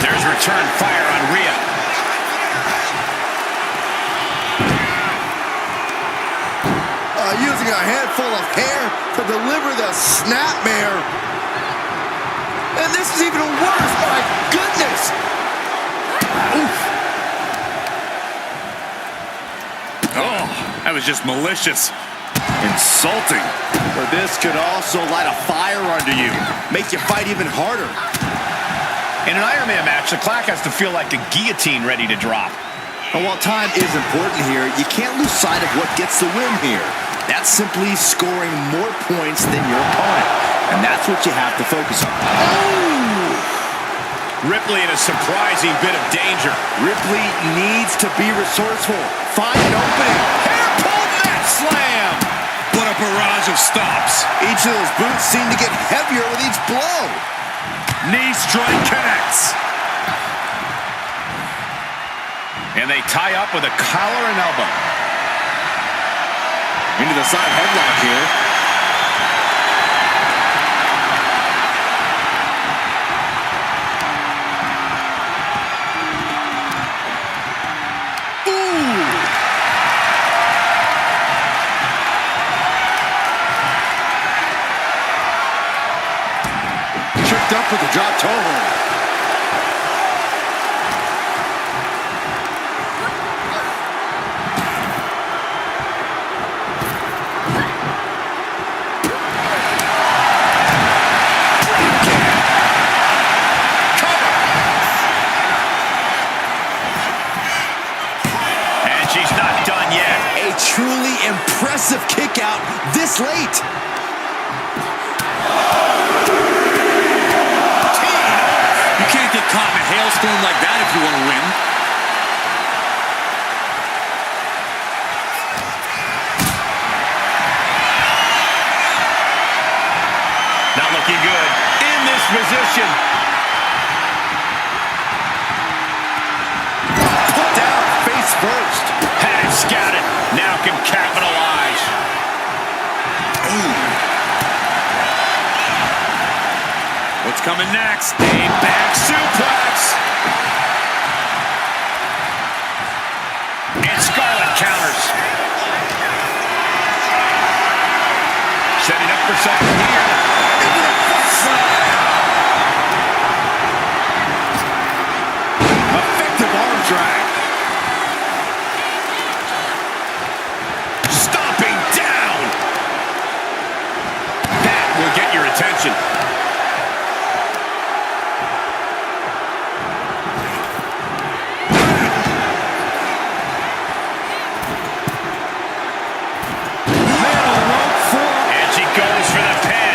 There's return fire on Rhea. Using a handful of hair to deliver the snapmare. And this is even worse, my goodness. Oof. Oh, that was just malicious. Insulting. But this could also light a fire under you. Make you fight even harder. In an Iron Man match, the clock has to feel like a guillotine ready to drop. And while time is important here, you can't lose sight of what gets the win here. That's simply scoring more points than your opponent. And that's what you have to focus on. Oh! Ripley in a surprising bit of danger. Ripley needs to be resourceful. Find an opening. Hair pull net slam! What a barrage of stops. Each of those boots seem to get heavier with each blow. Knee strike connects. And they tie up with a collar and elbow. Into the side headlock here. Ooh! Tripped up with the drop toe hold. Truly impressive kick out this late. You can't get caught in a hailstorm like that if you want to win. Not looking good in this position. Put down face first. Had it scouted. Now can capitalize. Ooh. What's coming next? A back suplex. And Scarlett counters. Setting up for something here. Effective arm drag. Attention. And she goes for the pin.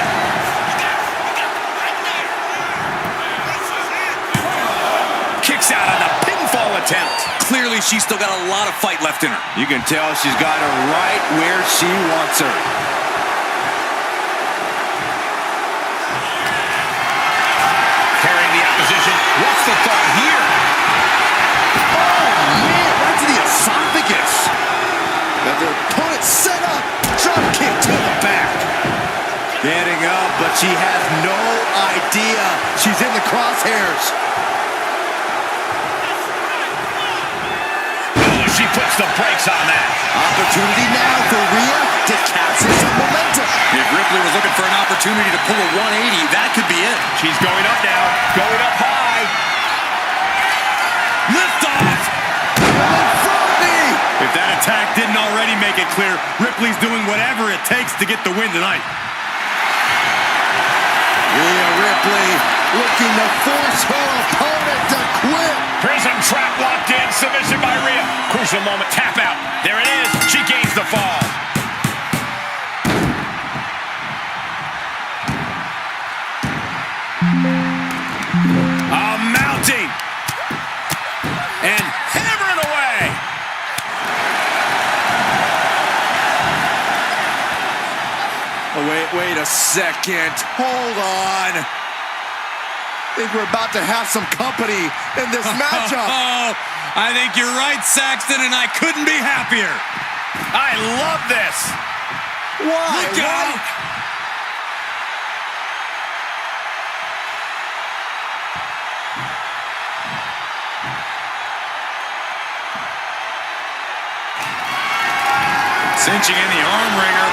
Kicks out on the pinfall attempt. Clearly, she's still got a lot of fight left in her. You can tell she's got her right where she wants her. What's the thought here? Oh, man, right to the esophagus. Got their opponent set up. Drop kick to the back. Getting up, but she has no idea she's in the crosshairs. Oh, she puts the brakes on that. Opportunity now for Rhea to capture some momentum. If Ripley was looking for an opportunity to pull a 180, that could be it. She's going up now. Going up high. Lift off! If that attack didn't already make it clear, Ripley's doing whatever it takes to get the win tonight. Rhea Ripley looking to force her opponent to quit. Prism trap locked in, submission by Rhea. Crucial moment, tap out. There it is, she gains the fall. Mounting. And hammering away. Oh, wait a second. Hold on. I think we're about to have some company in this matchup. I think you're right, Saxton, and I couldn't be happier. I love this. Why? Look out. Cinching in the arm wringer,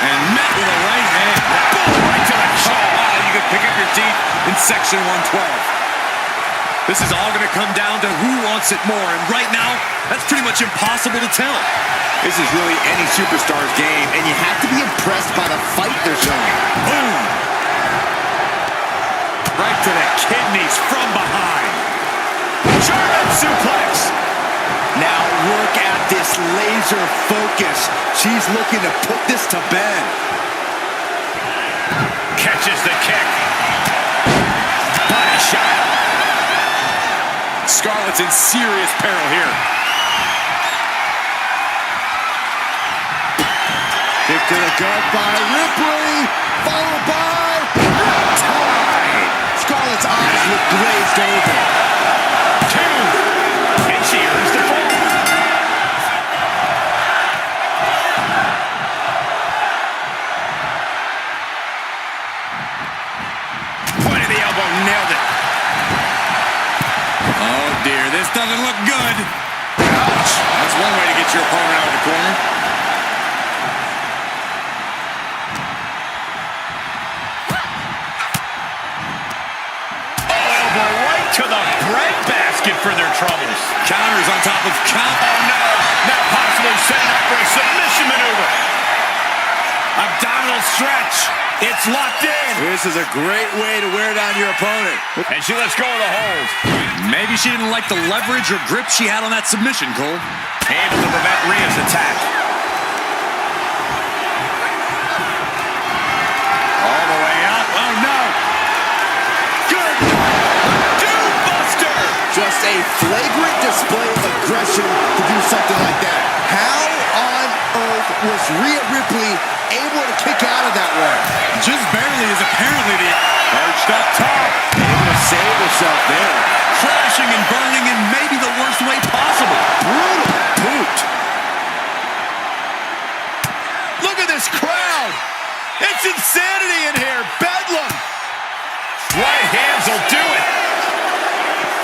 and met with a right hand. Boom, right to the jaw. Wow, you can pick up your teeth in section 112. This is all going to come down to who wants it more, and right now, that's pretty much impossible to tell. This is really any superstar's game, and you have to be impressed by the fight they're showing. Boom! Right to the kidneys from behind. German suplex. Now look at this laser focus. She's looking to put this to bed. Catches the kick. Body shot. Scarlett's in serious peril here. Kick to the gut by Ripley, followed by Riptide. Scarlett's eyes look glazed over. 2. And she earns the fall. Point of the elbow, nailed it. Oh dear, this doesn't look good. Ouch. That's one way to get your opponent out of the corner. To the breadbasket for their troubles. Counters on top of count. Oh no, now possibly setting up for a submission maneuver. Abdominal stretch. It's locked in. This is a great way to wear down your opponent. And she lets go of the hold. Maybe she didn't like the leverage or grip she had on that submission, Cole. Able to prevent Rhea's attack. All the way up. Oh no. Good. Just a flagrant display of aggression to do something like that. How on earth was Rhea Ripley able to kick out of that one? Just barely, is apparently the perched up top. Able to save herself there. Crashing and burning in maybe the worst way possible. Brutal boot. Look at this crowd. It's insanity in here. Bedlam. Right hands will do it.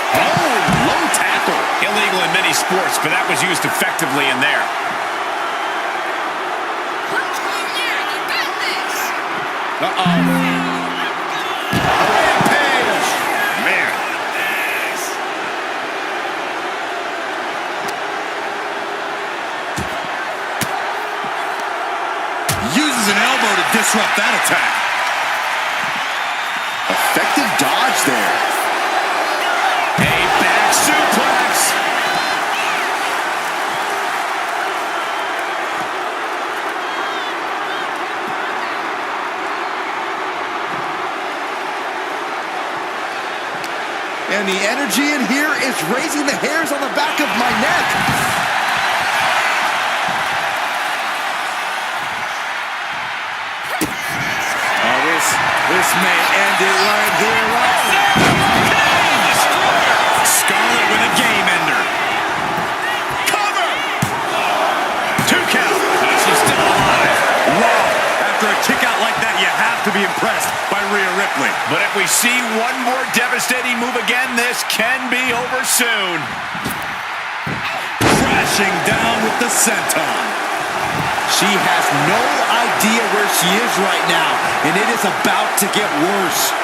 Oh, low tackle. Illegal in many sports, but that was used effectively in there. Uh-oh. Rampage. Man. Uses an elbow to disrupt that attack. Effective dodge there. A back suplex. And the energy in here is raising the hairs on the back of my neck. Oh, this may end it right here. Scarlett with a game ender. Cover. 2 count. She's still alive. Wow. After a kick out like that, you have to be impressed by Rhea Ripley. But if we see one more devastating move again, this can be over soon. Crashing down with the senton. She has no idea where she is right now, and it is about to get worse.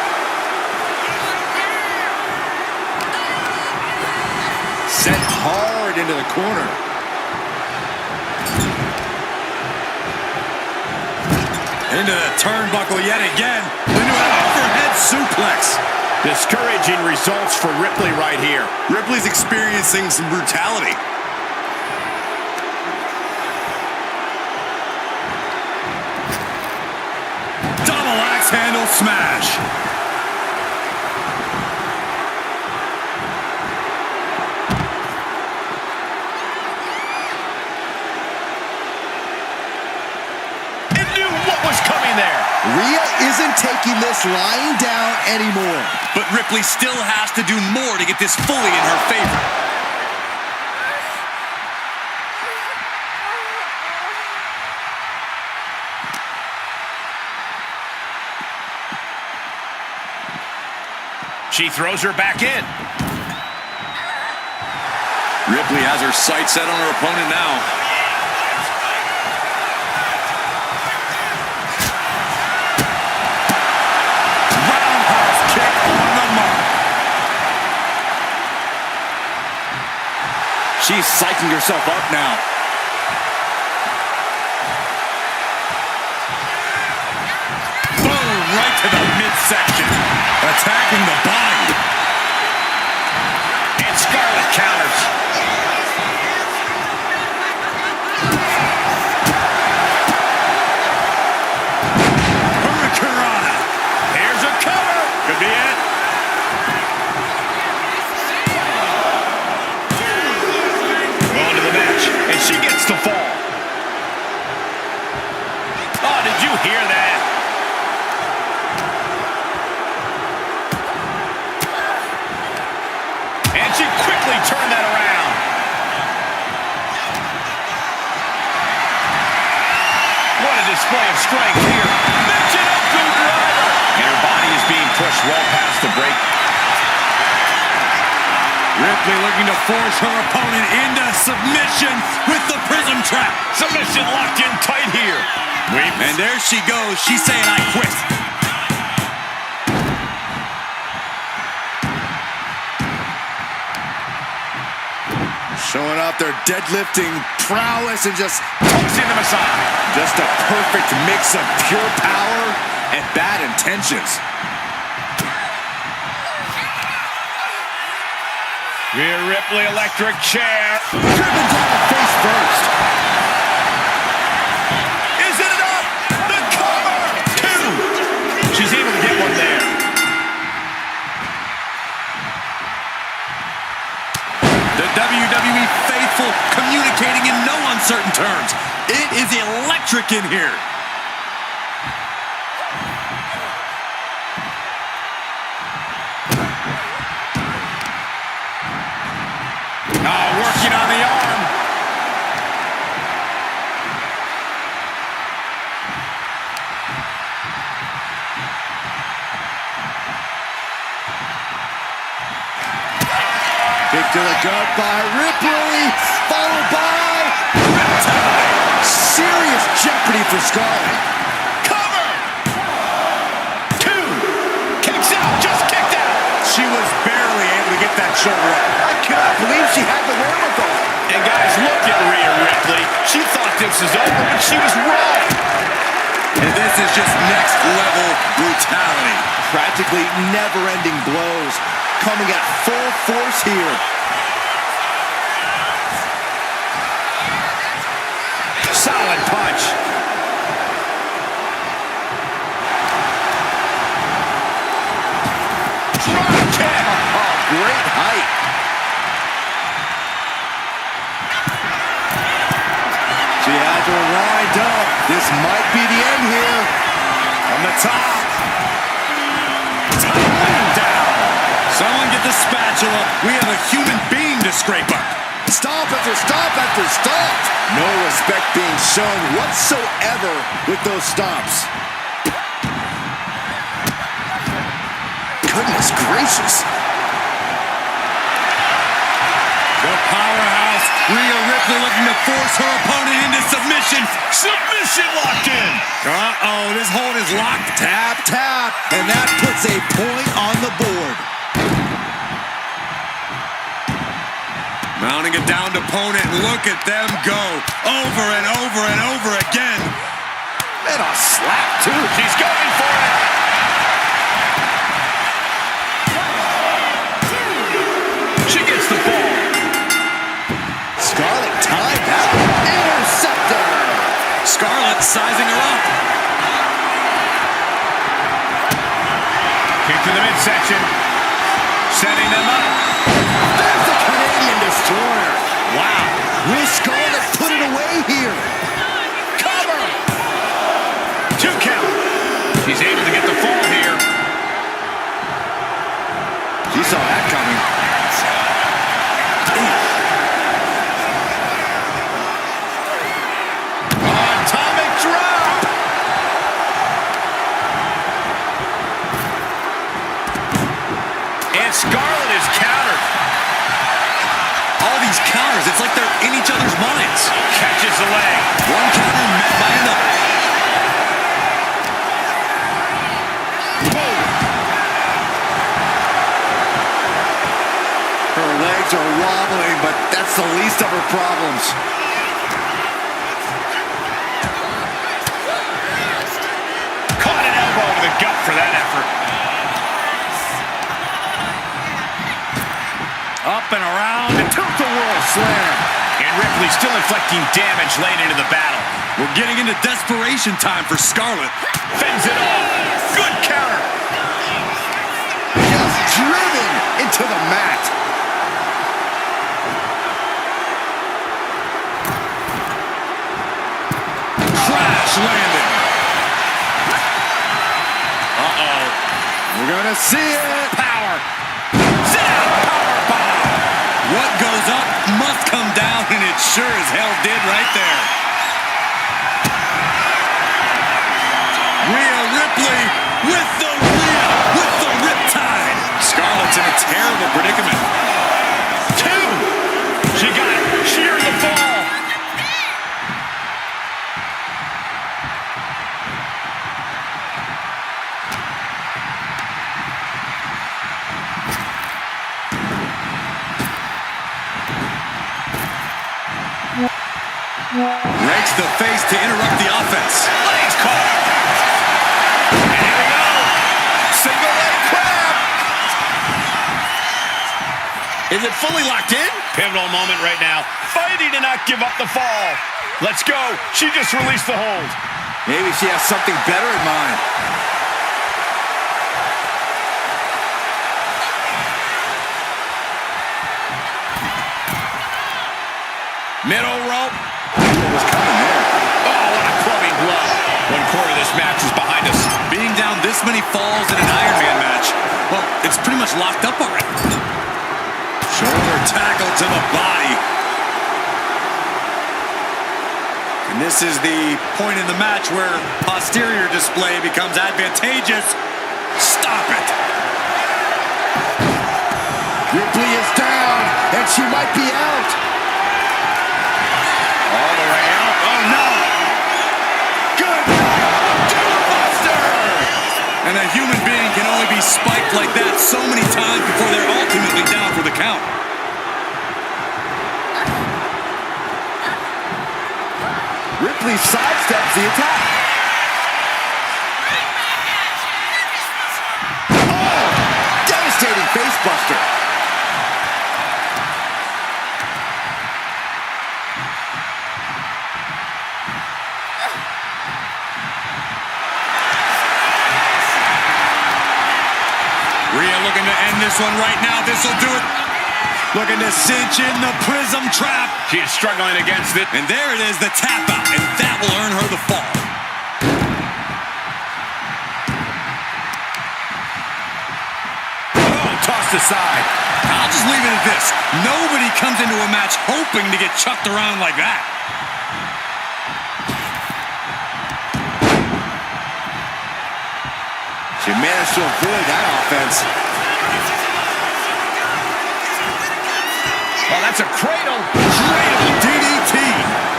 Set hard into the corner. Into the turnbuckle yet again. Into an overhead suplex. Discouraging results for Ripley right here. Ripley's experiencing some brutality. Double axe handle smash. Knew what was coming there. Rhea isn't taking this lying down anymore. But Ripley still has to do more to get this fully in her favor. She throws her back in. Ripley has her sights set on her opponent now. She's psyching herself up now. Boom, right to the midsection. Attacking the body. And Scarlett counters. Hurricanrana. Here's a cover. Could be it. On to the match, and she gets the fall. Oh, did you hear that? And she quickly turned that around. What a display of strength here. Mention up to driver. And her body is being pushed well past the break. Ripley looking to force her opponent into submission with the prism trap. Submission locked in tight here. And there she goes. She's saying, I quit. Showing off their deadlifting prowess and just Hooks in the massage. just a perfect mix of pure power and bad intentions. Rhea Ripley, electric chair. Driven down face first. Is it enough? The cover! Two. She's able to get one there. The WWE faithful communicating in no uncertain terms. It is electric in here. Working on the arm. Kick to the gut by Ripley, followed by Riptide. Serious jeopardy for Scarlett. Cover! Two. Kicks out. Just kicked out. She was barely able to get that shoulder up. I cannot believe she had the wherewithal. And guys, look at Rhea Ripley. She thought this was over, but she was wrong. And this is just next level brutality. Practically never-ending blows coming at full force here. Solid punch. Drop kick. Oh, great height. She had to wind up. This might be the end here. On the top. Tumbling down. Someone get the spatula. We have a human being to scrape up. Stomp after stomp after stomp. No respect being shown whatsoever with those stomps. Goodness gracious. The powerhouse, Rhea Ripley looking to force her opponent into submission. Submission locked in. Uh-oh, this hold is locked. Tap, tap. And that puts a point on the board. Mounting a downed opponent, look at them go. Over and over and over again. And a slap, too. She's going for it. She gets the ball. Scarlett tied that. Interceptor. Scarlett sizing her up. Kick to the midsection. Setting them up. There's the Canadian Destroyer. Wow. Will Scarlett put it away here? Cover. Two count. She's able to get the fall here. She saw that coming. Atomic drop. And Scarlett is countered. All these counters, it's like they're in each other's minds. Catches the leg. One counter met by another. Her legs are wobbling, but that's That's the least of her problems. Caught an elbow to the gut for that effort. Up and around, and tilt-a-whirl slam. And Ripley still inflicting damage late into the battle. We're getting into desperation time for Scarlett. Fends it off. Good counter. Just driven into the mat. Crash landing. Uh-oh. We're gonna see it. Power. Sit down, power bomb. What goes up must come down, and it sure as hell did right there. Rhea Ripley with the riptide. Scarlett's in a terrible predicament. 2. She got it. Sheared the fall. Rakes the face to interrupt the offense. Legs caught. And here we go. Single leg crab. Is it fully locked in? Pivotal moment right now. Fighting to not give up the fall. Let's go. She just released the hold. Maybe she has something better in mind. Middle rope. What was coming there? Oh, what a clubbing blow. 1 quarter of this match is behind us. Being down this many falls in an Iron Man match, well, it's pretty much locked up already. Shoulder tackle to the body. And this is the point in the match where posterior display becomes advantageous. Stop it. Ripley is down, and she might be out. All the way out. Oh, no. Good night, Buster. And a human being can only be spiked like that so many times before they're ultimately down for the count. Ripley sidesteps the attack. Oh, devastating facebuster. Rhea looking to end this one right now. This will do it. Looking to cinch in the prism trap. She is struggling against it. And there it is, the tap out. And that will earn her the fall. Oh, tossed aside. I'll just leave it at this. Nobody comes into a match hoping to get chucked around like that. She managed to avoid that offense. Oh, that's a cradle. Cradle DDT.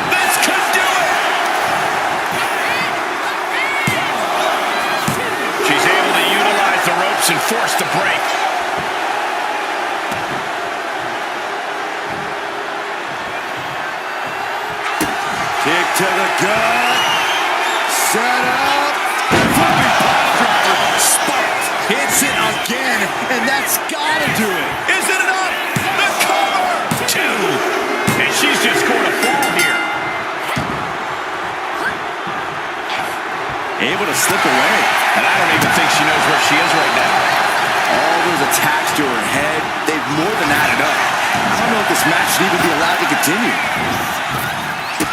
This could do it. She's able to utilize the ropes and force the break. Kick to the gut. Set up. Flipping pile driver. Spiked. Hits it again, and that's gotta do it. Is it enough? The cover. 2. And she's just scored a fall here. Able to slip away. And I don't even think she knows where she is right now. All those attacks to her head, they've more than added up. I don't know if this match should even be allowed to continue.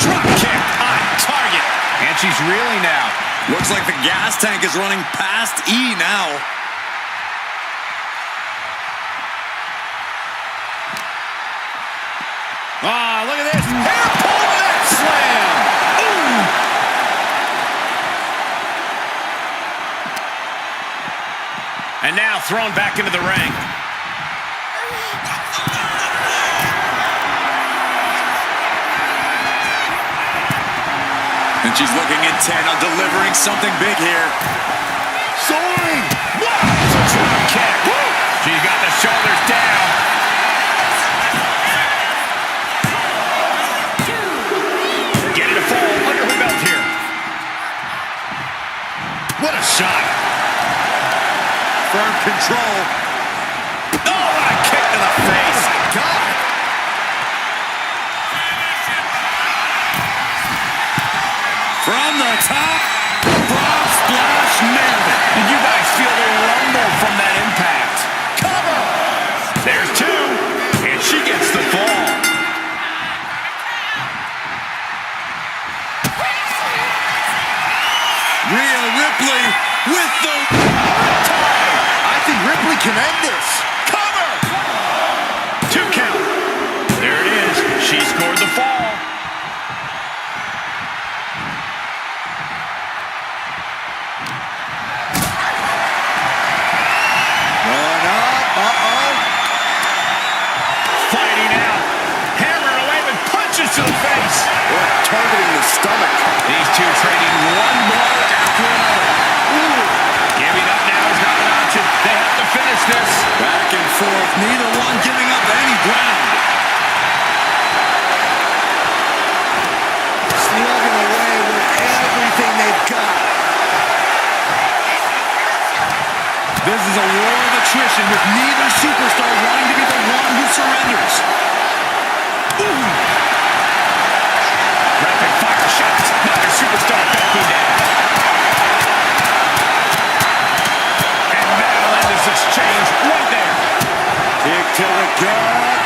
Drop kick on target. And she's reeling now. Looks like the gas tank is running past E now. Ah, look at this. Hair pull neck slam. Ooh. And now thrown back into the ring. And she's looking intent on delivering something big here. Soaring. Wow, it's a drop kick. Woo. She's got the shoulders down. control. Oh, what a kick to the face. Oh, my God. From the top, frog splash, nailed it. Did you guys feel the rumble from that impact? Cover! There's two, and she gets the fall. Rhea Ripley with the tie. I think Ripley can end this. Cover! 2 count. There it is. She scored the fall. Going up. Uh-oh. Fighting out. Hammering away with punches to the face. Boy, targeting the stomach. These two trading one blow after another. Ooh. Giving up now is not an option. They have to finish this. Back and forth. Neither one giving up any ground. Slugging away with everything they've got. This is a war of attrition with neither superstar wanting to be the one who surrenders. Ooh. Rapid fire shots. Neither superstar backing down. And that'll end this exchange right there. Kick to the gut.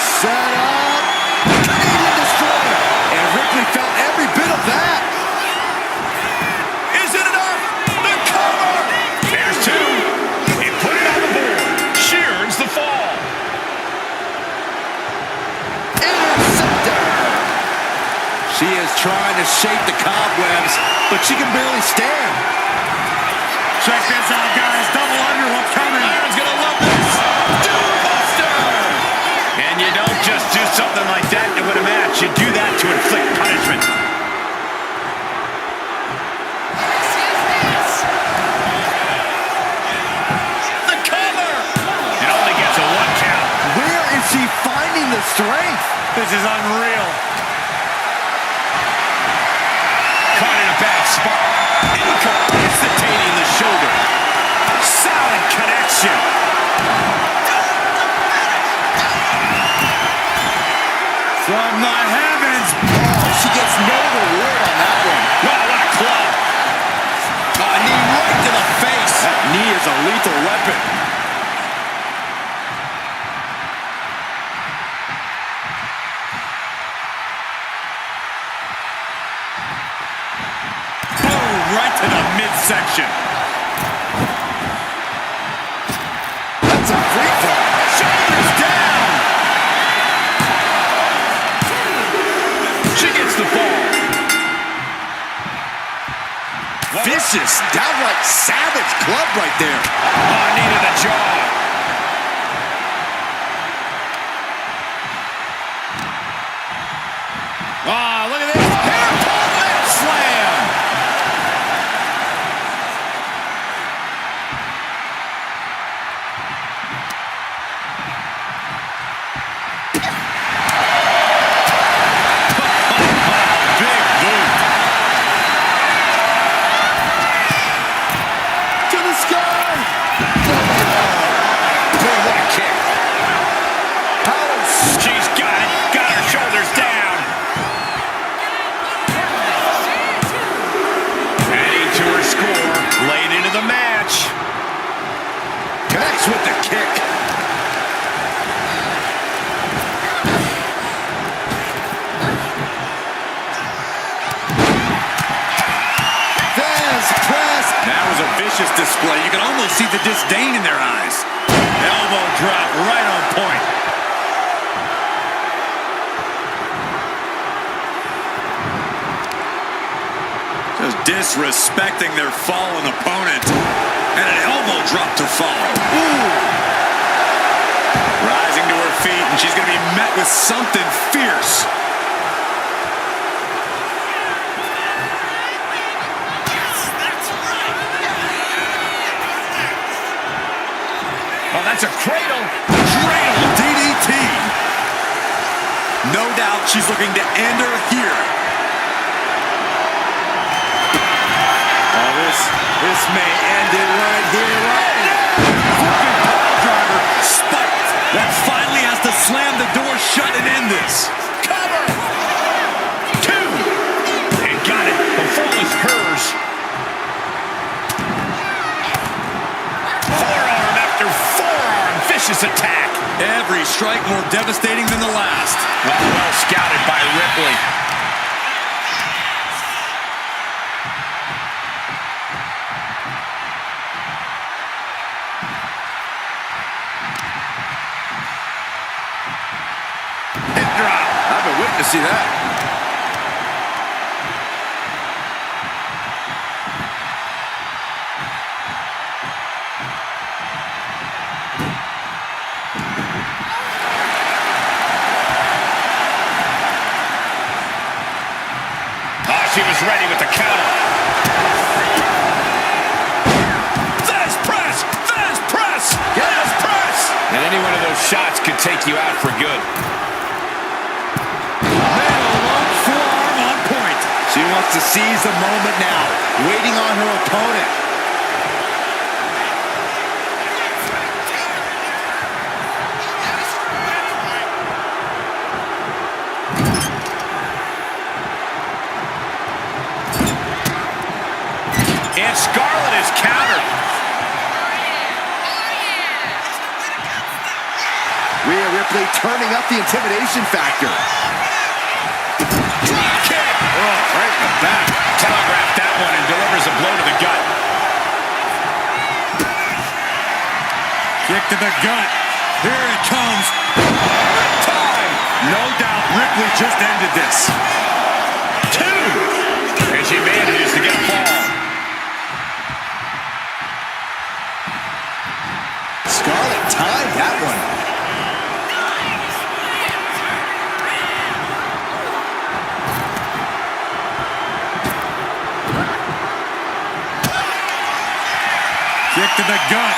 Set up. Canadian destroyer. And Ripley felt every bit of that. Is it enough? The cover. There's two. And put it on the board. She earns the fall. Interceptor. She is trying to shake the cobwebs, but she can barely stand. Check this out, guys. Double underhook coming. Iron's gonna love this. Doombuster. And you don't just do something like that to win a match. You do that to inflict punishment. The cover. It only gets a 1 count. Where is she finding the strength? This is unreal. Caught in a bad spot. Incapacitating the shoulder. Solid connection. From the heavens. Oh, she gets no reward on that one. Wow, what a club. A knee right to the face. That knee is a lethal weapon. Boom, right to the midsection. That's a free fall. Shoulders down. She gets the ball. Vicious, downright savage club right there. Oh, knee to the jaw. Oh, look at this. Hair pull leg slam. Big boot. To the sky. Boom, what a kick. House. She's got it. Got her shoulders down. Adding to her score. Late into the match. Connects with the kick. There's press. That was a vicious display. You can almost see the disdain in their eyes. Elbow drop right on point. Just disrespecting their fallen opponent. And an elbow drop to follow. Ooh. Rising to her feet, and she's going to be met with something fierce. Oh, that's a cradle. Cradle DDT. No doubt she's looking to end her here. Oh, this this. This may end it right here, right now. Flipping power driver, spiked. That finally has to slam the door shut and end this. Cover! 2! And got it. The fall is hers. Forearm after forearm. Vicious attack. Every strike more devastating than the last. Well scouted by Ripley. Hip drop. I've been waiting to see that. She was ready with the counter. Fast press! Fast press! Fast press! And any one of those shots could take you out for good. One forearm on point. She wants to seize the moment now, waiting on her opponent. And Scarlett is countered. Rhea Ripley turning up the intimidation factor. Drop kick. Oh, right in the back. Telegraphed that one and delivers a blow to the gut. Kick to the gut. Here it comes. Time. No doubt Ripley just ended this. 2. And she manages to get a fall. Scarlett tied that one. Kick to the gut.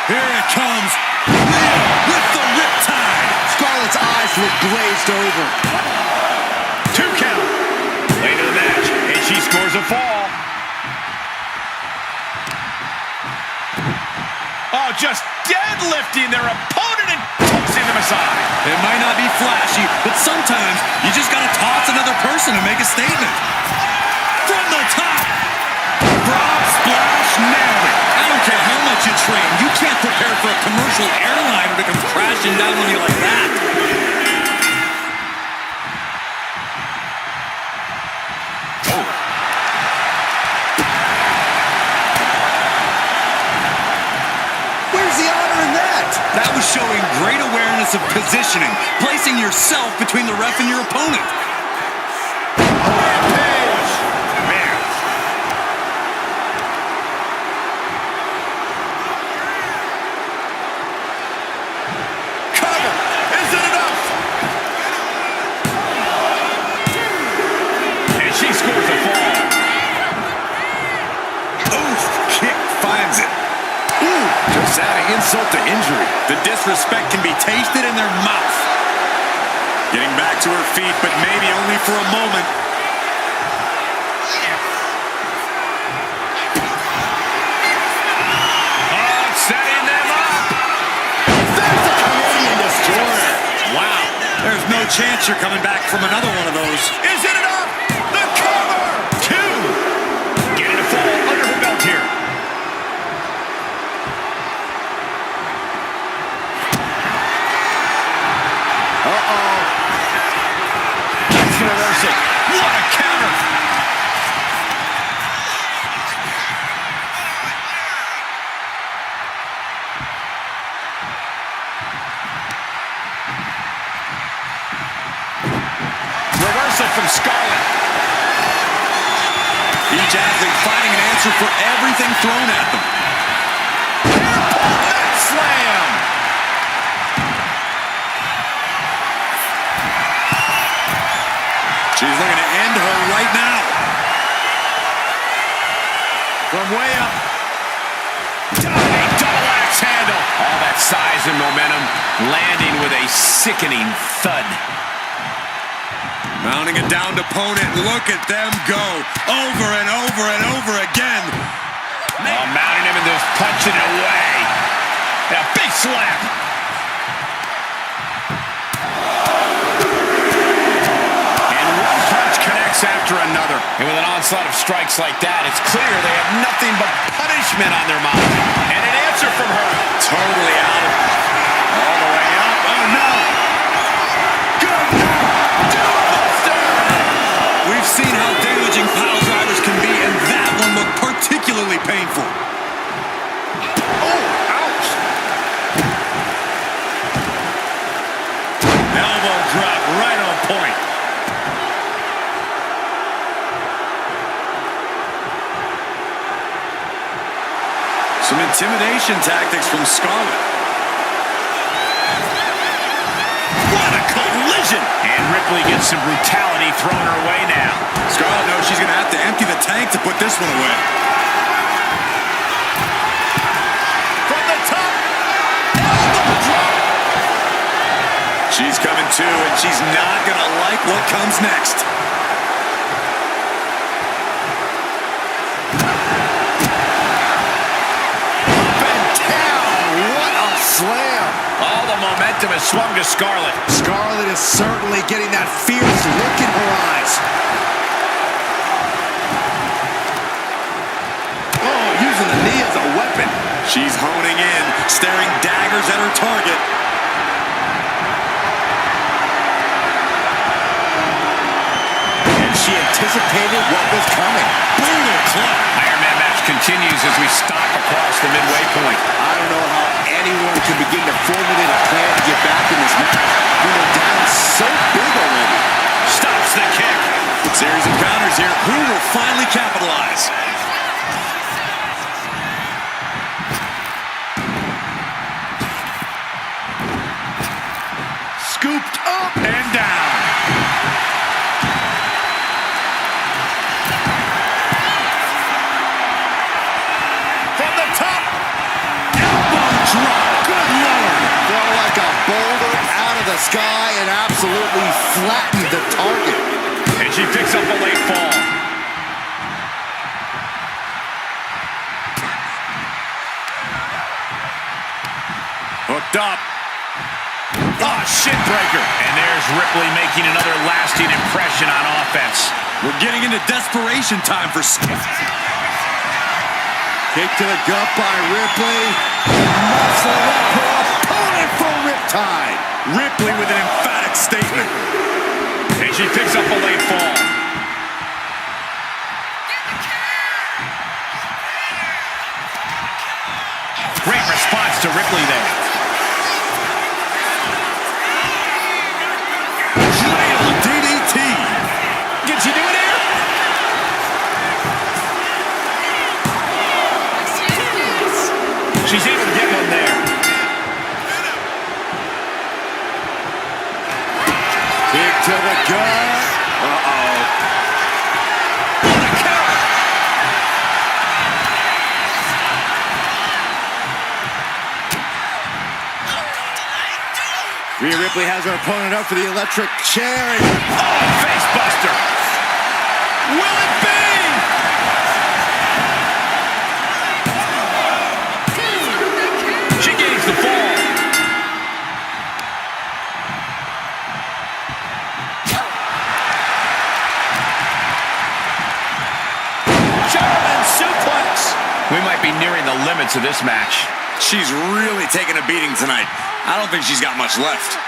Here it comes. Rhea with the riptide. Scarlett's eyes look glazed over. 2 count. Later in the match, and she scores a fall. Oh, just deadlifting their opponent and tossing them aside. It might not be flashy, but sometimes you just gotta toss another person to make a statement. From the top. Frog splash, nailed it. I don't care how much you train, you can't prepare for a commercial airliner to come crashing down on you like that. Oh. Where's the honor in that? That was showing great awareness of positioning, placing yourself between the ref and your opponent. Rampage. Man. Cover. Is it enough? And she scores a fall. Oof, kick finds it. Ooh, just adding insult to injury. The disrespect can be tasted in their mouth. Getting back to her feet, but maybe only for a moment. Oh, setting them up. There's the Canadian destroyer. Wow, there's no chance you're coming back from another one of those. Is it enough? The cover. 2. Getting a fall under her belt here. Uh-oh. That's the reversal. What a counter. Reversal from Scarlett. Each athlete finding an answer for everything thrown at them. That slam. She's looking to end her right now. From way up. Diving double axe handle. All that size and momentum landing with a sickening thud. Mounting a downed opponent. Look at them go. Over and over and over again. Mounting him into punching it away. And a big slap. And one punch connects after another. And with an onslaught of strikes like that, it's clear they have nothing but punishment on their mind. And an answer from her. Totally out of it. All the way up. Oh, no. Good. Doombuster. We've seen how damaging pile drivers can be, and that one looked particularly painful. Oh, ouch. Elbow drop right on point. Some intimidation tactics from Scarlett. What a collision! And Ripley gets some brutality thrown her way now. Scarlett knows she's going to have to empty the tank to put this one away. From the top. Elbow drop. She's coming to, and she's not going to like what comes next. Up and down. What a slam. All the momentum has swung to Scarlett. Scarlett is certainly getting that fierce look in her eyes. Oh, using the knee as a weapon. She's honing in, staring daggers at her target. And she anticipated what was coming. Brutal club. Iron Man match continues as we stomp across the midway point. I don't know how anyone can begin to formulate a plan to get back in this match when they're down so big already. Stops the kick. Series of counters here. Who will finally capitalize? Scooped up and down. From the top. Elbow drop. Good Lord. Fell like a boulder out of the sky and absolutely flattened the target. And she picks up a late fall. Hooked up. Oh, shin breaker. And there's Ripley making another lasting impression on offense. We're getting into desperation time for Skip. Kick to the gut by Ripley. Muscle up her opponent for riptide. Ripley with an emphatic statement. And she picks up a late fall. Great response to Ripley there. Cradle DDT. Can she do it here? She's able to get one there. Kick to the gut. Uh-oh. What a counter! Rhea Ripley has her opponent up for the electric chair. Oh, face buster. Will it be? She gains the fall. German suplex. We might be nearing the limits of this match. She's really taking a beating tonight. I don't think she's got much left.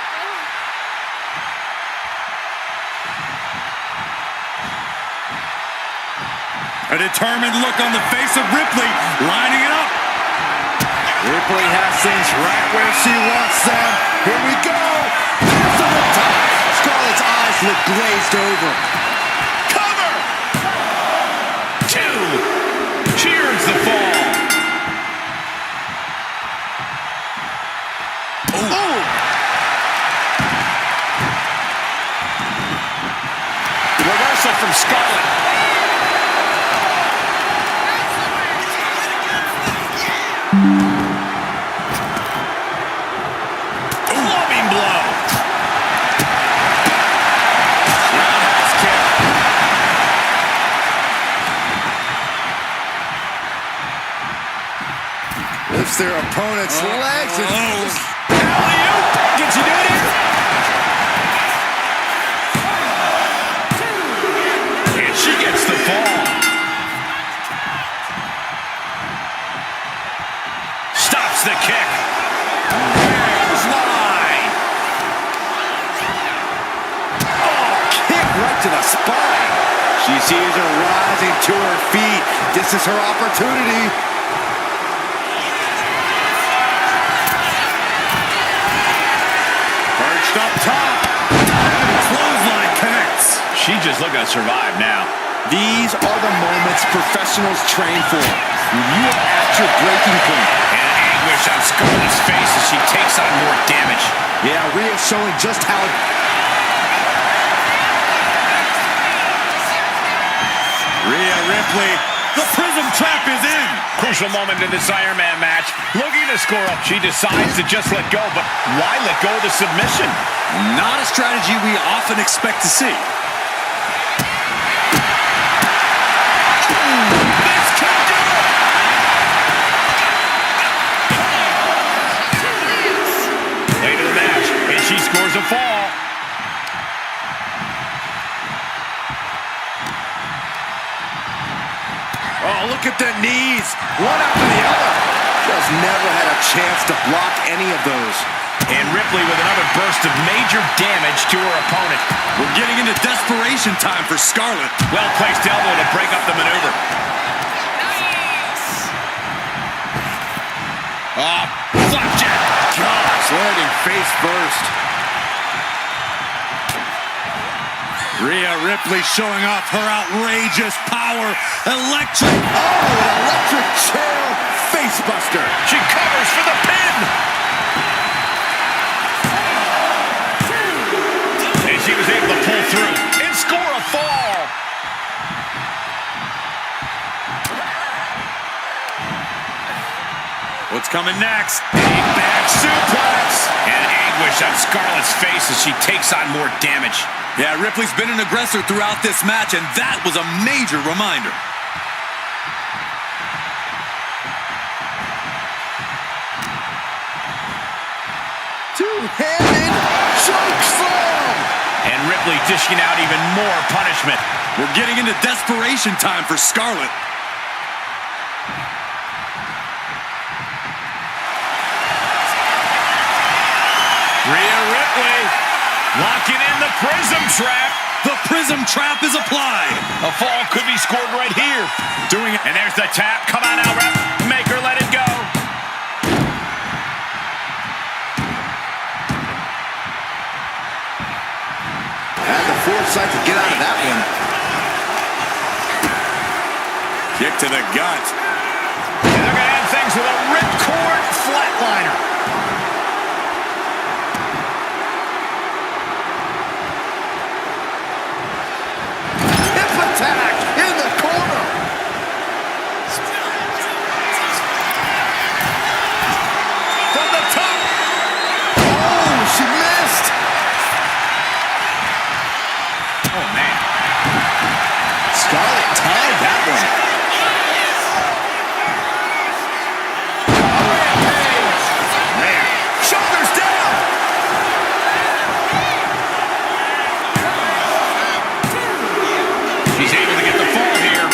A determined look on the face of Ripley, lining it up. Ripley has things right where she wants them. Here we go. There's the riptide. Scarlett's eyes look glazed over. Cover! Two. Cheers the fall. Oh! Reversal from Scarlett. Clubbing blow. Roundhouse kick. their opponent's legs. Alley-oop! Can she do it here? And she gets the fall. Stops the kick. There's line. Oh, kick right to the spine. She sees her rising to her feet. This is her opportunity. Perched up top. Clothesline connects. She's just looking to survive now. These are the moments professionals train for. When you are at your breaking point. And anguish on Scarlett's face as she takes on more damage. Yeah, Rhea showing just how... Rhea Ripley, the Prism Trap is in. Crucial moment in this Iron Man match. Looking to score up. She decides to just let go, but why let go of the submission? Not a strategy we often expect to see. This can do it! Late in the match, and she scores a fall. Oh, look at the knees. One after the other. Just never had a chance to block any of those. And Ripley with another burst of major damage to her opponent. We're getting into desperation time for Scarlett. Well-placed elbow to break up the maneuver. Flapjack. Gosh, landing face first. Rhea Ripley showing off her outrageous power. Electric. Oh, an electric chair facebuster. She covers for the pin. And she was able to pull through and score a fall. What's coming next? A back suplex. And anguish on Scarlett's face as she takes on more damage. Yeah, Ripley's been an aggressor throughout this match, and that was a major reminder. Two-handed choke slam! And Ripley dishing out even more punishment. We're getting into desperation time for Scarlett. Rhea Ripley locking in the Prism Trap. The Prism Trap is applied. A fall could be scored right here. Doing it. And there's the tap. Come on now, ref. Make her let it go. Had the foresight to get out of that one. Kick to the gut. And they're going to end things with a ripcord flatliner. Hip attack in the corner. From the top. Oh, she missed. Oh, man. Scarlett tied that one. Man. Shoulders down. She's able to get the fall here.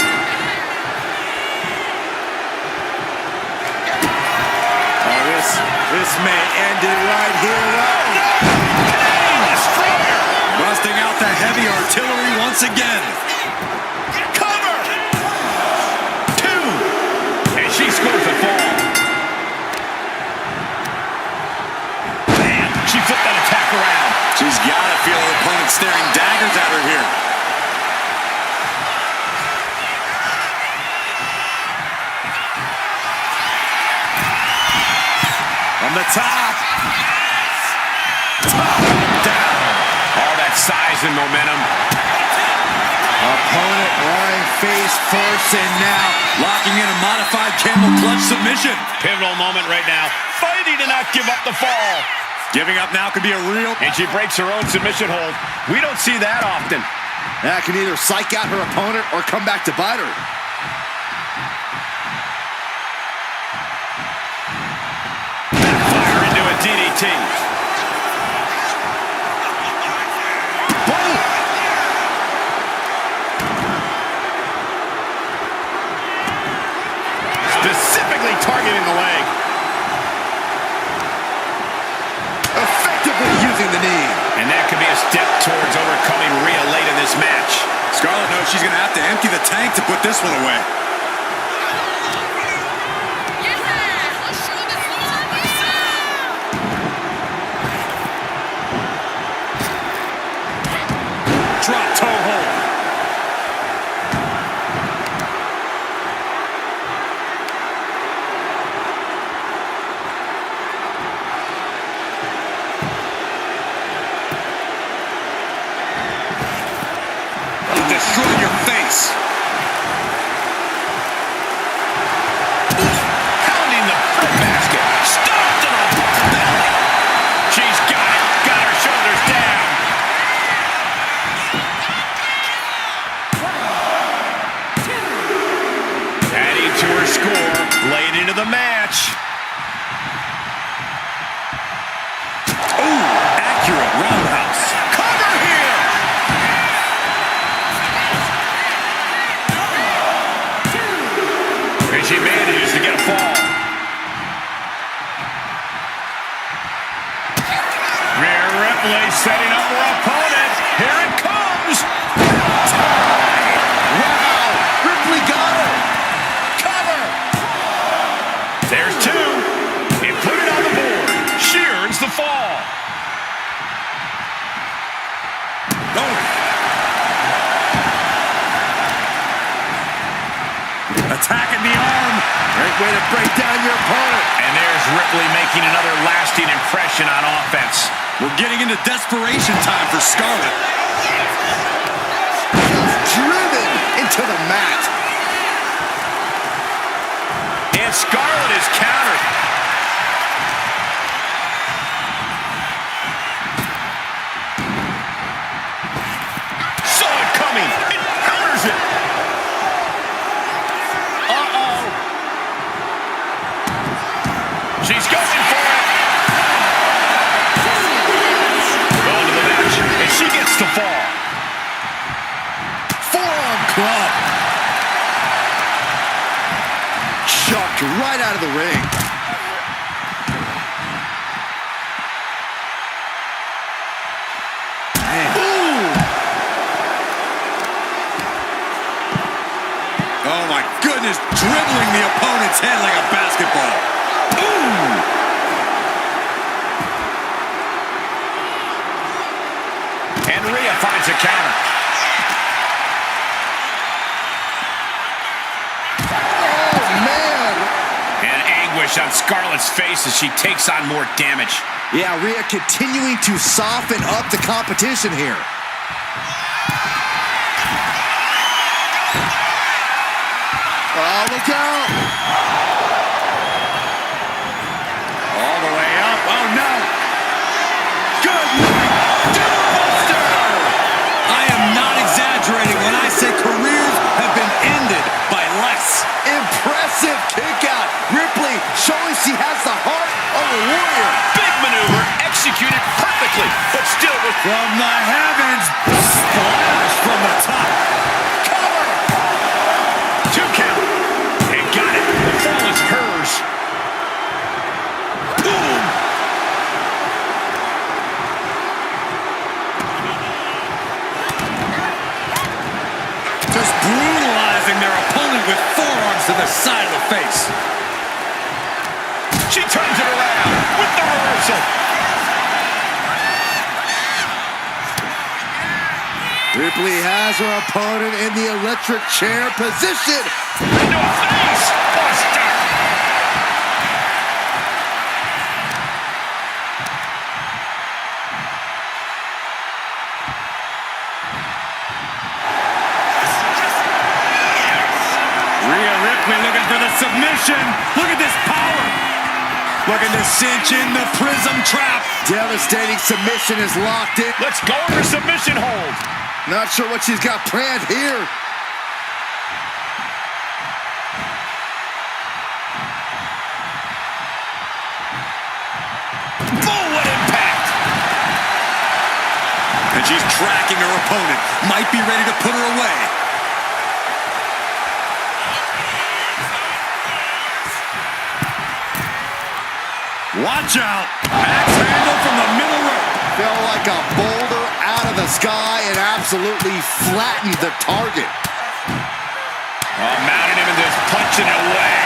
Oh, this may end it right here, though. Hey, destroyer. Busting out the heavy artillery once again. Cover. 2. And she scores the fall. Man, she flipped that attack around. She's got to feel her opponent staring daggers at her here. From the top. Top down. All that size and momentum. Opponent lying face first, and now locking in a modified camel clutch submission. Pivotal moment right now. Fighting to not give up the fall. Giving up now could be a real... And she breaks her own submission hold. We don't see that often. That can either psych out her opponent or come back to bite her. guaranteed. Boom! Specifically targeting the leg. Effectively using the knee. And that could be a step towards overcoming Rhea late in this match. Scarlett knows she's going to have to empty the tank to put this one away. Drop toe hold. Destroy your face. Pounding the front basket. Stopped it off the belly. She's got it. Got her shoulders down. Adding to her score. Late into the match. Ooh, accurate roundhouse. Cover here. And she manages to get a fall. Rhea Ripley setting up her opponent. Here it comes. Wow! Ripley got her! Cover. There's two. And put it on the board. She earns the fall. Attacking the arm. Great way to break down your opponent. And there's Ripley making another lasting impression on offense. We're getting into desperation time for Scarlett. Driven into the mat. And Scarlett is countered. Saw it coming. It counters it. Uh-oh. She's going for it. Going to the match. And she gets the fall. Forearm club. Chucked right out of the ring. Ooh. Oh my goodness, dribbling the opponent's head like a basketball. Ooh! And Rhea finds a counter. Oh, man. And anguish on Scarlett's face as she takes on more damage. Yeah, Rhea continuing to soften up the competition here. Oh, look out. All the way up. Oh no! Good night! Doombuster! I am not exaggerating when I say careers have been ended by less. Impressive kick out. Ripley showing she has the heart of a warrior. Big maneuver executed perfectly, but still with From the heavens, splash from the top. cover. 2 count. And got it. The fall is hers. Boom. Just brutalizing their opponent with forearms to the side of the face. She turns it around with the reversal. Ripley has her opponent in the electric chair position. Into a face buster. Rhea Ripley looking for the submission. Look at this power. Looking to cinch in the prism trap. Devastating submission is locked in. Let's go for submission hold. Not sure what she's got planned here. Bull She's tracking her opponent. Might be ready to put her away. Watch out. Axe handle from the middle rope. Fell like a boulder out of the sky and absolutely flattened the target. Oh, mounting him and just punching it away.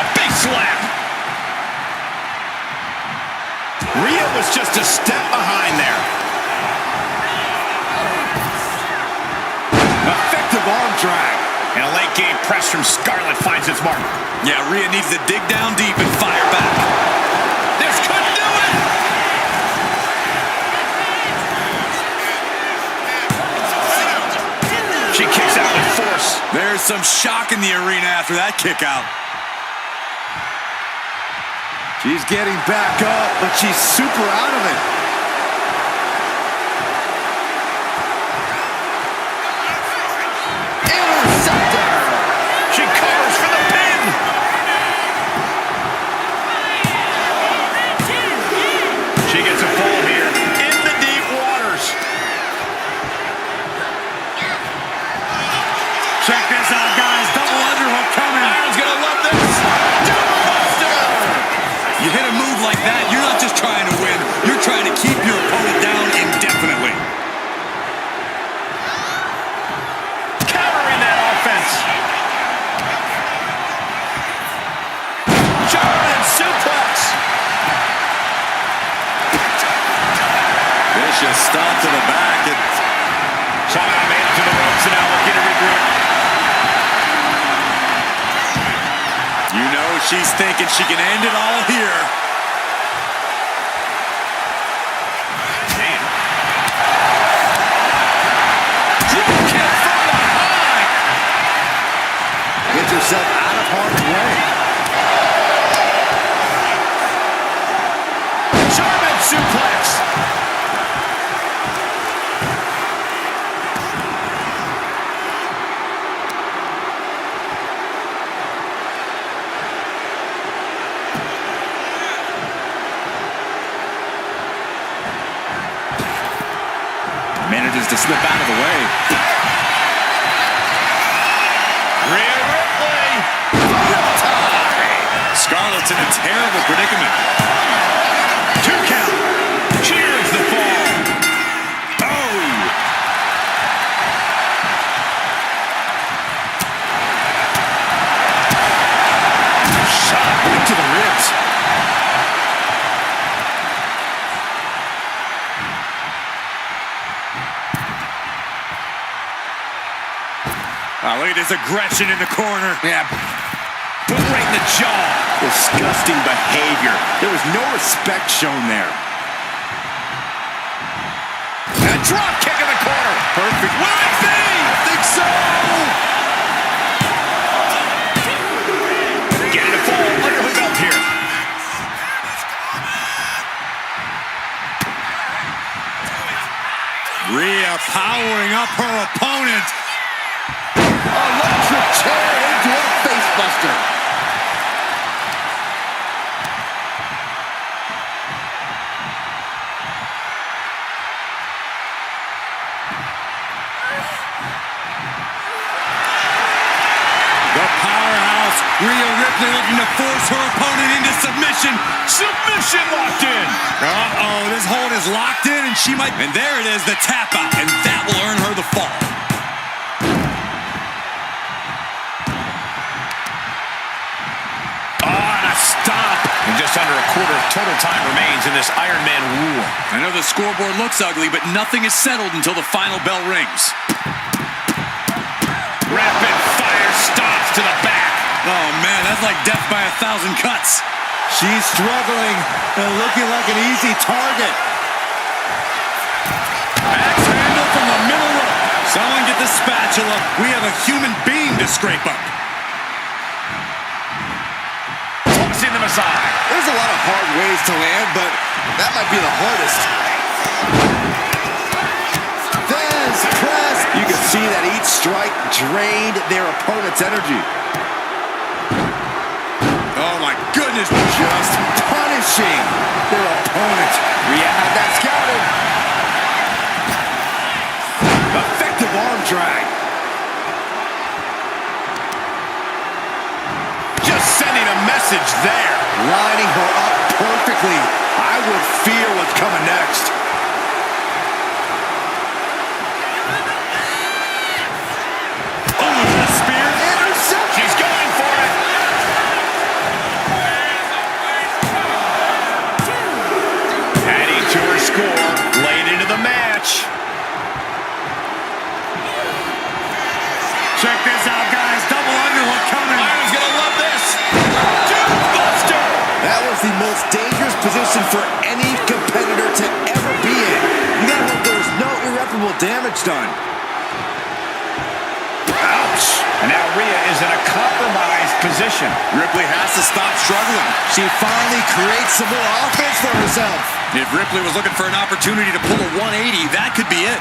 A big slap. Rhea was just a step behind there. Effective arm drag. And a late game press from Scarlett finds its mark. Yeah, Rhea needs to dig down deep and fire back. This could do it! She kicks out with force. There's some shock in the arena after that kick out. She's getting back up, but she's super out of it. Interceptor! She covers for the pin! She gets a fall here in the deep waters. Check this out, guys. Double underhook coming. Iron's gonna love this. Buster! You hit a move like that, you're not just trying to win. You're trying to keep your opponent down indefinitely. Countering that offense. German suplex. Vicious stomp to the back. Somehow made it to the ropes and now looking to regroup. You know she's thinking she can end it all here. Man. Drop kick from behind. Gets herself out of harm's way. German suplex. Manages to slip out of the way. Rhea Ripley. Scarlett's in a terrible predicament. 2 count. Cheers the fall. Oh! Shot right to the ribs. Oh, look at this aggression in the corner. Yeah. Boot right in the jaw. Disgusting behavior. There was no respect shown there. And a drop kick in the corner. Perfect. Will it be? I think so. Getting a fall under her belt here. Rhea powering up her opponent. Electric chair into a facebuster. The powerhouse, Rhea Ripley, looking to force her opponent into submission. Submission locked in. Uh-oh, this hold is locked in, and she might... And there it is, the tap out, and that will earn her the fall. Stop. And just under a quarter of total time remains in this Iron Man war. I know the scoreboard looks ugly, but nothing is settled until the final bell rings. Rapid fire stops to the back. Oh, man, that's like death by 1,000 cuts. She's struggling and looking like an easy target. Axe handle from the middle rope. Someone get the spatula. We have a human being to scrape up. Tossing them aside. There's a lot of hard ways to land, but that might be the hardest. There's press. You can see that each strike drained their opponent's energy. Oh, my goodness. Just punishing their opponent. Rhea had that scouted. drag. Just sending a message there. Lining her up perfectly. I would fear what's coming next. Oh, the spear. Intercept. She's going for it. Adding to her score late into the match. Check this out, guys. Double underhook coming. Byron's gonna love this. Buster. That was the most dangerous position for any competitor to ever be in. You gotta hope there was no irreparable damage done. Ouch. And now Rhea is in a compromised position. Ripley has to stop struggling. She finally creates some more offense for herself. If Ripley was looking for an opportunity to pull a 180, that could be it.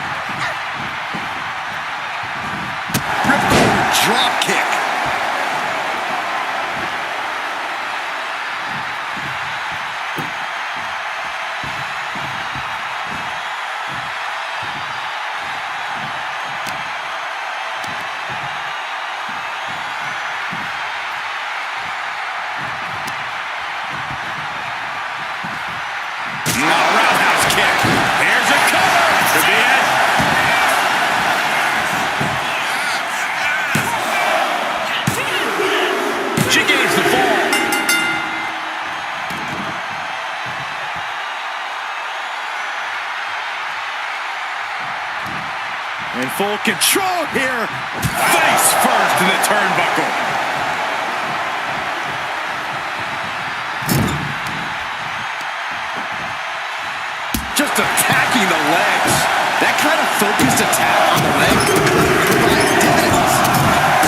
Drop kick. Roundhouse kick. Here's a cover. Could be it. She gains the fall. In full control here. Face first in the turnbuckle. Just attacking the legs. That kind of focused attack on the leg provides dividends.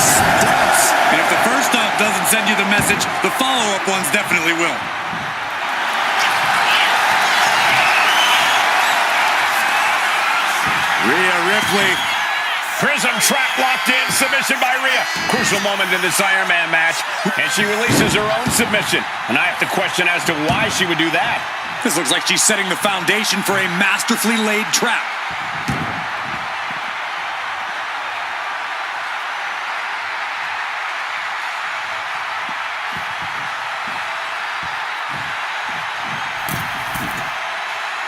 Steps. And if the first stop doesn't send you the message, the follow-up ones definitely will. Rhea Ripley. Prism trap locked in. Submission by Rhea. Crucial moment in this Iron Man match. And she releases her own submission. And I have to question as to why she would do that. This looks like she's setting the foundation for a masterfully laid trap.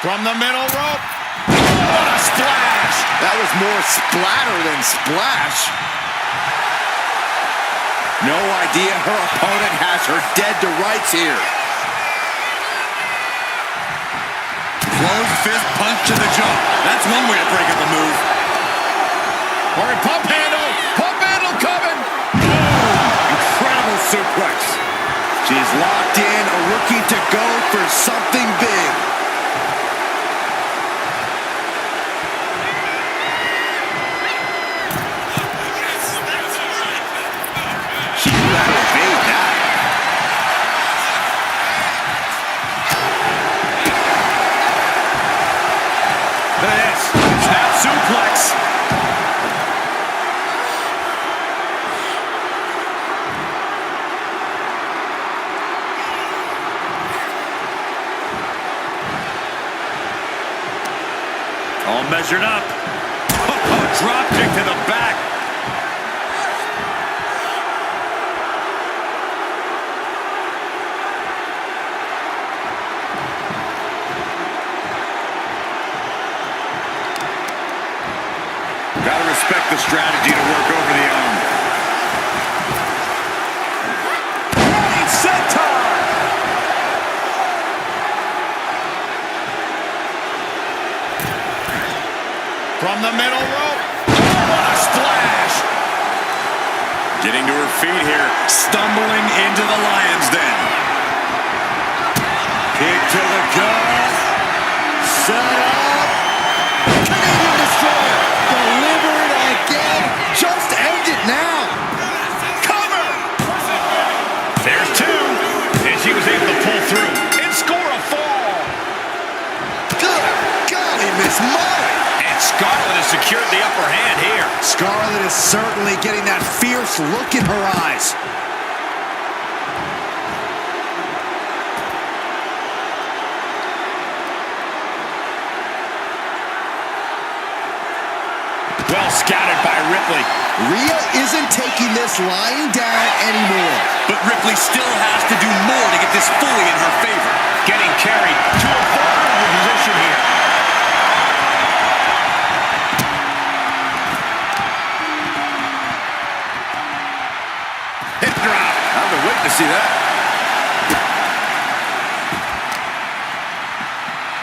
From the middle rope. What a splash! That was more splatter than splash. No idea her opponent has her dead to rights here. Closed fist punch to the jaw. That's one way to break up a move. Or a pump handle. Pump handle coming. Incredible suplex. She's locked in, looking to go for something big. She knew how to evade that. Look at this. Snap suplex. All measured up. Drop kick to the back. Gotta respect the strategy to work over the arm. Running senton. From the middle rope. What a splash! Getting to her feet here. Stumbling into the lion's den. Kick to the gut. Set up. Canadian Destroyer. Deliver it again. Just end it now. Cover! There's two. And she was able to pull through and score a fall. Good golly, Miss Molly. And Scarlett has secured the upper hand here. Scarlett is certainly getting that fierce look in her eyes. Well scouted by Ripley. Rhea isn't taking this lying down anymore. But Ripley still has to do more to get this fully in her favor. Getting carried to a vulnerable position here. Hip drop. I've been waiting to see that.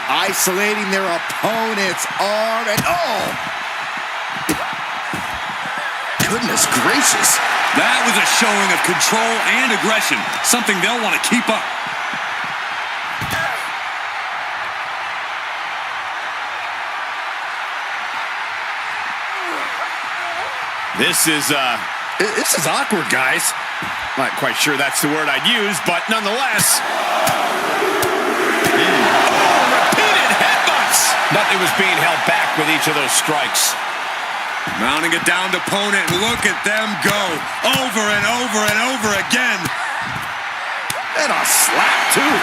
Isolating their opponent's arm and goodness gracious. That was a showing of control and aggression, something they'll want to keep up. This is awkward, guys. Not quite sure that's the word I'd use, but nonetheless. Repeated headbutts. Nothing was being held back with each of those strikes. Mounting a downed opponent, look at them go. Over and over and over again. And a slap, too.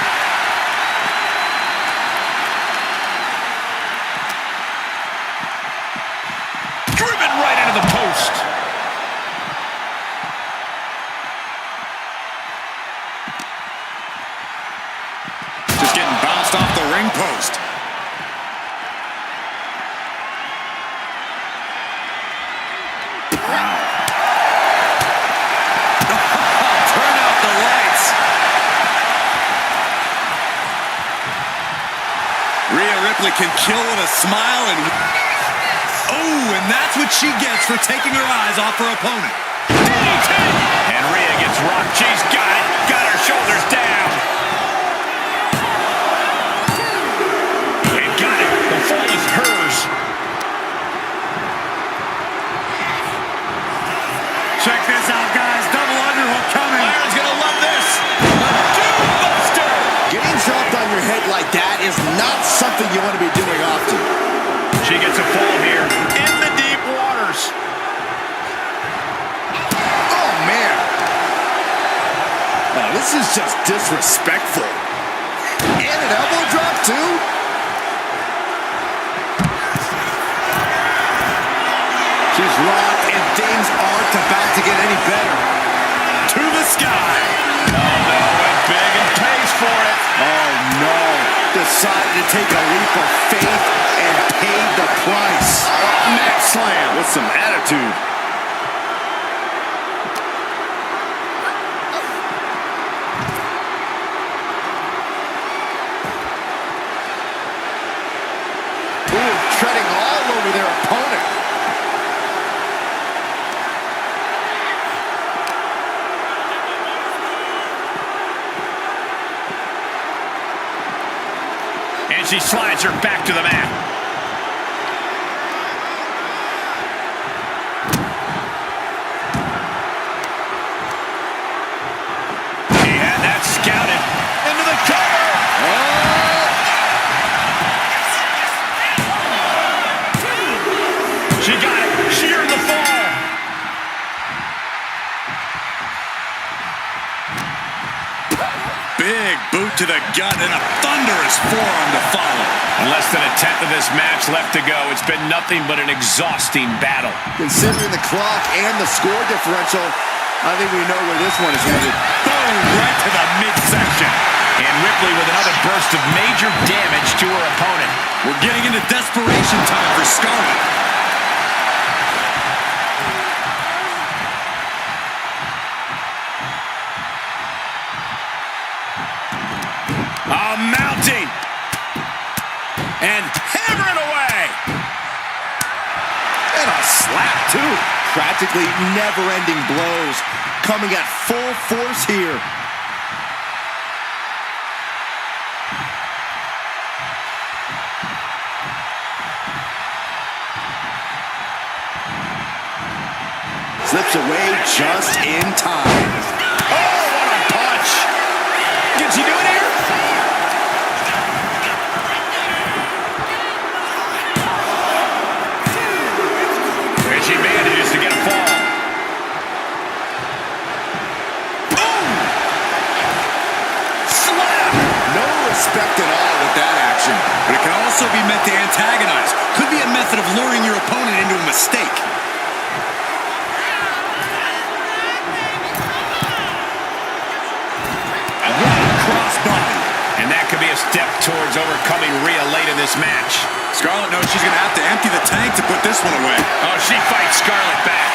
Driven right into the post. Just getting bounced off the ring post. Turn out the lights. Rhea Ripley can kill with a smile and... Oh, and that's what she gets for taking her eyes off her opponent. DDT! And Rhea gets rocked. She's got it. Got her shoulders down. And got it. The fall is hers. Check this out, guys. Double underhook coming. Byron's gonna love this. A Doom Buster. Getting dropped on your head like that is not something you want to be doing often. She gets a fall here in the deep waters. Oh, man. Oh, this is just disrespectful. And an elbow drop, too? She's rocked, and things aren't about to get any better. To the sky. Oh, no, went big and pays for it. Oh, no. Decided to take a leap of faith and paid the price. Neck slam with some attitude. Ooh, treading all over their opponent. And she slides her back to the mat. He had that scouted. Into the cover. She got it. She earned the fall. Big boot to the gut and a thunderous forearm to follow. Less than a tenth of this match left to go. It's been nothing but an exhausting battle. Considering the clock and the score differential, I think we know where this one is headed. Boom, right to the midsection. And Ripley with another burst of major damage to her opponent. We're getting into desperation time for Scarlett. Mounting. And hammering away. And a slap, too. Practically never-ending blows coming at full force here. Slips away just in time. Oh, what a punch. Did she do it here? And she manages to get a fall. Boom! Slap! No respect at all with that action. But it can also be meant to antagonize. Could be a method of luring your opponent into a steak. Crossbody. And that could be a step towards overcoming Rhea late in this match. Scarlett knows she's going to have to empty the tank to put this one away. Oh, she fights Scarlett back.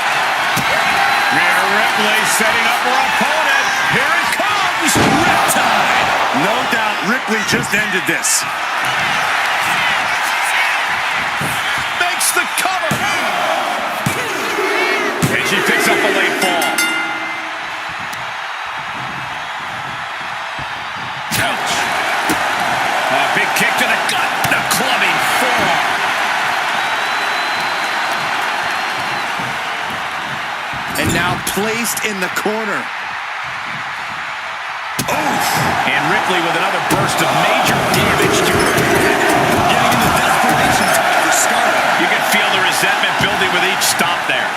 Rhea Ripley setting up her opponent. Here it comes. Riptide. No doubt Ripley just ended this. Makes the cover. And she picks up a late fall. Ouch. A big kick to the gut. The clubbing forearm. And now placed in the corner. And Ripley with another burst of major damage to her. Getting into desperation time for Scarlett. You can feel the resentment building with each stop there.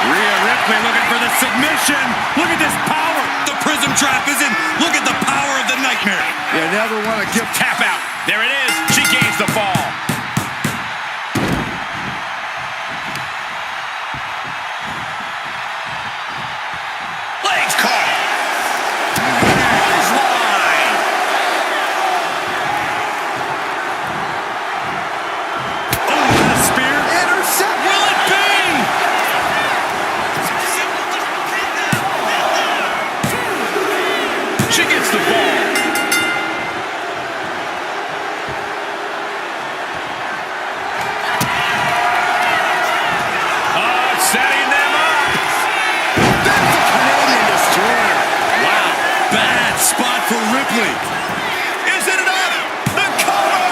Rhea Ripley looking for the submission. Look at this power. The prism trap is in. Look at the power of the nightmare. You never want to give... Tap out. There it is. She gains the fall. Legs caught. Line. Oh, the spear. Intercept! Will it be? She gets the ball. Oh, setting them up. That's a Canadian destroyer. Wow. Bad spot for Ripley. Is it enough? The cover.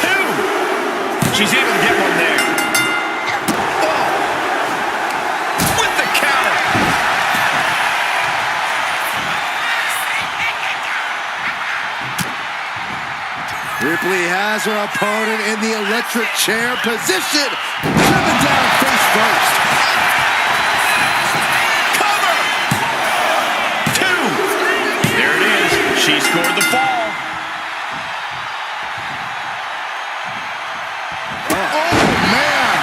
2. She's able to get one there. Oh. With the counter. Ripley has her opponent in the electric chair position. Driven down face first. Cover. 2. There it is. She scored the fall. Oh, man.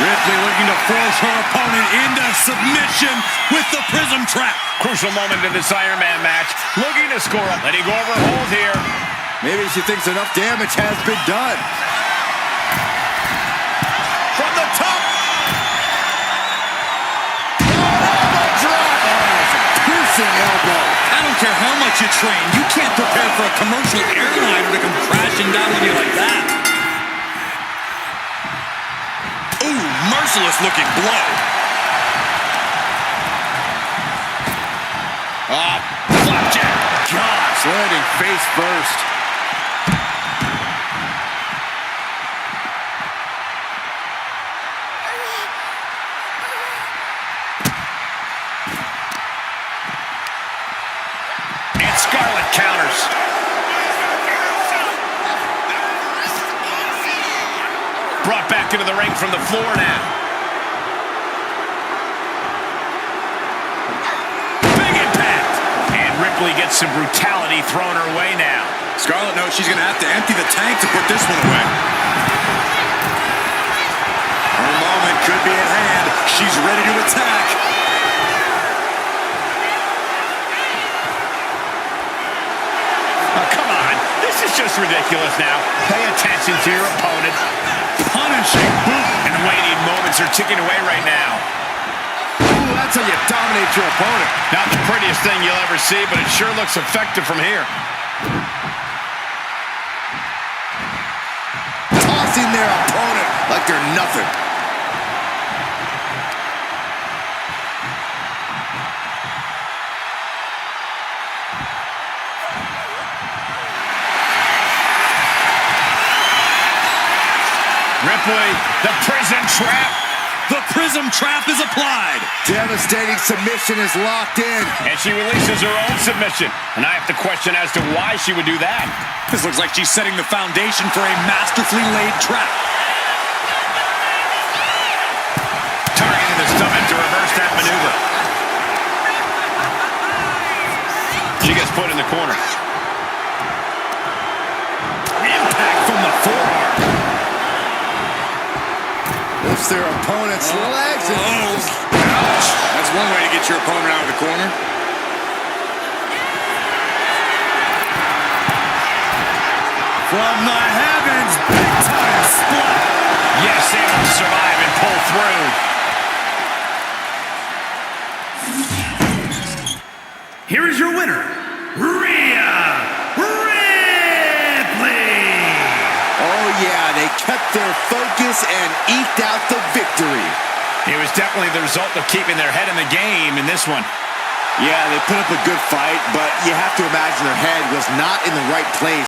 Ripley looking to force her opponent into submission with the prism trap. Crucial moment in this Iron Man match. Looking to score up. Letting go of her hold here. Maybe she thinks enough damage has been done. From the top. Piercing elbow. I don't care how much you train. You can't prepare for a commercial airliner to come crashing down on you like that. Ooh, merciless looking blow. Flapjack. Gosh, landing face first. And Scarlett counters. Brought back into the ring from the floor now. Big impact. And Ripley gets some brutality thrown her way now. Scarlett knows she's going to have to empty the tank to put this one away. Her moment could be at hand. She's ready to attack. Oh, come on. This is just ridiculous now. Pay attention to your opponent. Punishing boot. And the waning moments are ticking away right now. Ooh, that's how you dominate your opponent. Not the prettiest thing you'll ever see, but it sure looks effective from here. Tossing their opponent like they're nothing. Ripley, the prison trap. The prism trap is applied. Devastating submission is locked in. And she releases her own submission. And I have to question as to why she would do that. This looks like she's setting the foundation for a masterfully laid trap. Targeting the stomach to reverse that maneuver. foot in the corner. Impact from the forearm. Lifts their opponent's legs. Ouch. That's one way to get your opponent out of the corner. From the heavens, big time splat. Yes, able to survive and pull through. Here is your winner, Rhea Ripley. Oh, yeah, they kept their focus and eked out the victory. It was definitely the result of keeping their head in the game in this one. Yeah, they put up a good fight, but you have to imagine their head was not in the right place